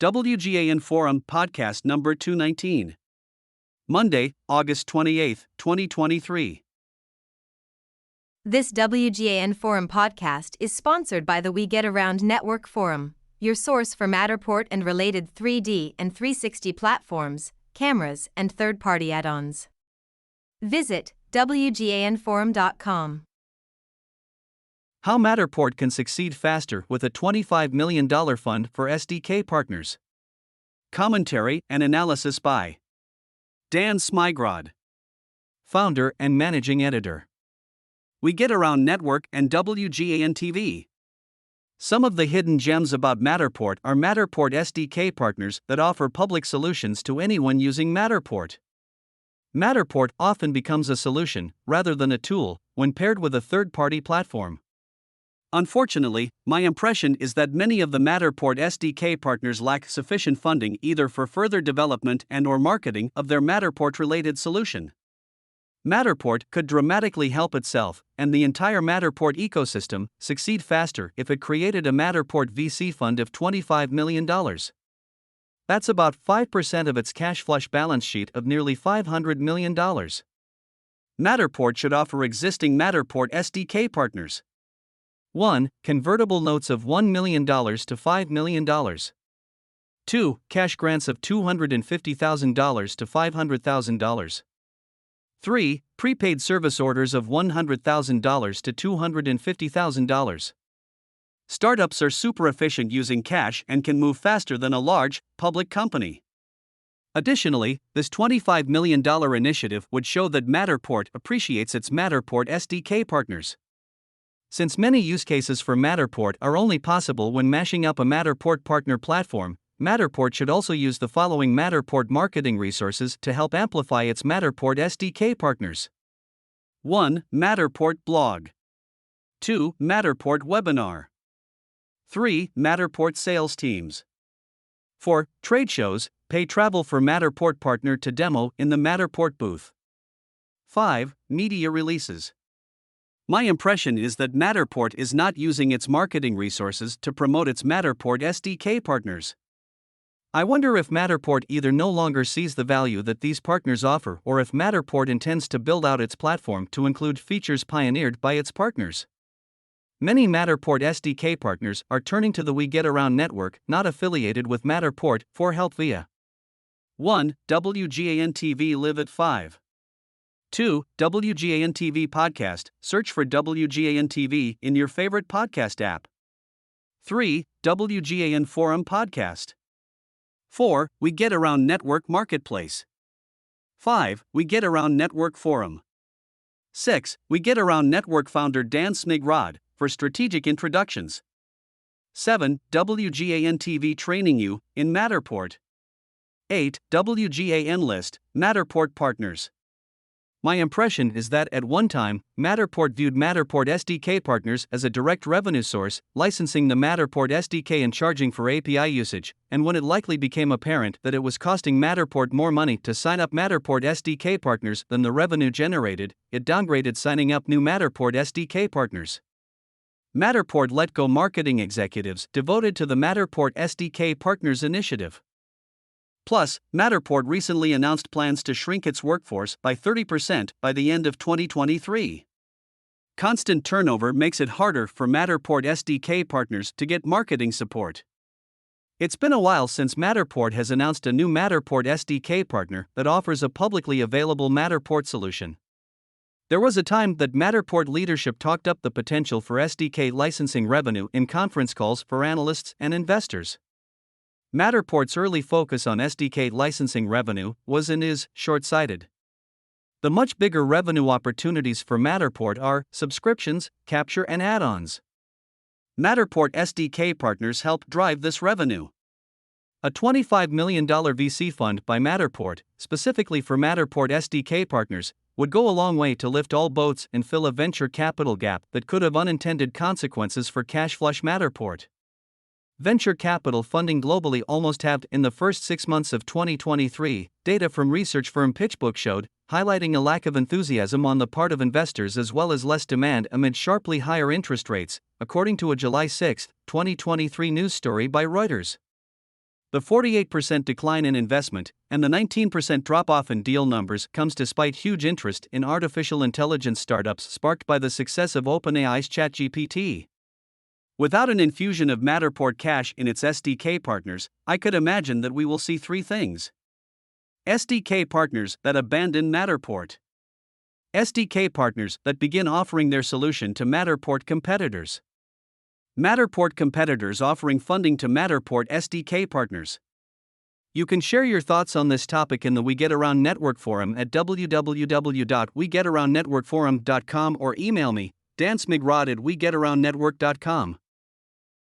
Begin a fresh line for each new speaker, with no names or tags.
WGAN Forum Podcast number 219. Monday, August 28, 2023.
This WGAN Forum podcast is sponsored by the We Get Around Network Forum, your source for Matterport and related 3D and 360 platforms, cameras, and third-party add-ons. Visit WGANforum.com.
How Matterport can succeed faster with a $25 million fund for SDK Partners. Commentary and analysis by DanSmigrod, founder and managing editor. We Get Around Network and WGAN-TV. Some of the hidden gems about Matterport are Matterport SDK Partners that offer public solutions to anyone using Matterport. Matterport often becomes a solution, rather than a tool, when paired with a third-party platform. Unfortunately, my impression is that many of the Matterport SDK partners lack sufficient funding either for further development and/or marketing of their Matterport-related solution. Matterport could dramatically help itself, and the entire Matterport ecosystem, succeed faster if it created a Matterport VC fund of $25 million. That's about 5% of its cash flush balance sheet of nearly $500 million. Matterport should offer existing Matterport SDK partners 1. Convertible notes of $1 million to $5 million. 2. Cash grants of $250,000 to $500,000. 3. Prepaid service orders of $100,000 to $250,000. Startups are super efficient using cash and can move faster than a large, public company. Additionally, this $25 million initiative would show that Matterport appreciates its Matterport SDK partners. Since many use cases for Matterport are only possible when mashing up a Matterport partner platform, Matterport should also use the following Matterport marketing resources to help amplify its Matterport SDK partners. 1. Matterport blog. 2. Matterport webinar. 3. Matterport sales teams. 4. Trade shows, pay travel for Matterport partner to demo in the Matterport booth. 5. Media releases. My impression is that Matterport is not using its marketing resources to promote its Matterport SDK partners. I wonder if Matterport either no longer sees the value that these partners offer or if Matterport intends to build out its platform to include features pioneered by its partners. Many Matterport SDK partners are turning to the We Get Around network, not affiliated with Matterport, for help via 1. WGAN-TV Live at 5. 2. WGAN-TV Podcast, search for WGAN-TV in your favorite podcast app. 3. WGAN Forum Podcast. 4. We Get Around Network Marketplace. 5. We Get Around Network Forum. 6. We Get Around Network founder DanSmigrod, for strategic introductions. 7. WGAN-TV Training You, in Matterport. 8. WGAN List, Matterport Partners. My impression is that at one time, Matterport viewed Matterport SDK partners as a direct revenue source, licensing the Matterport SDK and charging for API usage, and when it likely became apparent that it was costing Matterport more money to sign up Matterport SDK partners than the revenue generated, it downgraded signing up new Matterport SDK partners. Matterport let go marketing executives devoted to the Matterport SDK Partners initiative. Plus, Matterport recently announced plans to shrink its workforce by 30% by the end of 2023. Constant turnover makes it harder for Matterport SDK partners to get marketing support. It's been a while since Matterport has announced a new Matterport SDK partner that offers a publicly available Matterport solution. There was a time that Matterport leadership talked up the potential for SDK licensing revenue in conference calls for analysts and investors. Matterport's early focus on SDK licensing revenue was and is short-sighted. The much bigger revenue opportunities for Matterport are subscriptions, capture, and add-ons. Matterport SDK partners help drive this revenue. A $25 million VC fund by Matterport, specifically for Matterport SDK partners, would go a long way to lift all boats and fill a venture capital gap that could have unintended consequences for cash flush Matterport. Venture capital funding globally almost halved in the first 6 months of 2023, data from research firm PitchBook showed, highlighting a lack of enthusiasm on the part of investors as well as less demand amid sharply higher interest rates, according to a July 6, 2023 news story by Reuters. The 48% decline in investment and the 19% drop-off in deal numbers comes despite huge interest in artificial intelligence startups sparked by the success of OpenAI's ChatGPT. Without an infusion of Matterport cash in its SDK partners, I could imagine that we will see three things. SDK partners that abandon Matterport. SDK partners that begin offering their solution to Matterport competitors. Matterport competitors offering funding to Matterport SDK partners. You can share your thoughts on this topic in the We Get Around Network Forum at www.wegetaroundnetworkforum.com or email me, DanSmigrod@wegetaroundnetwork.com.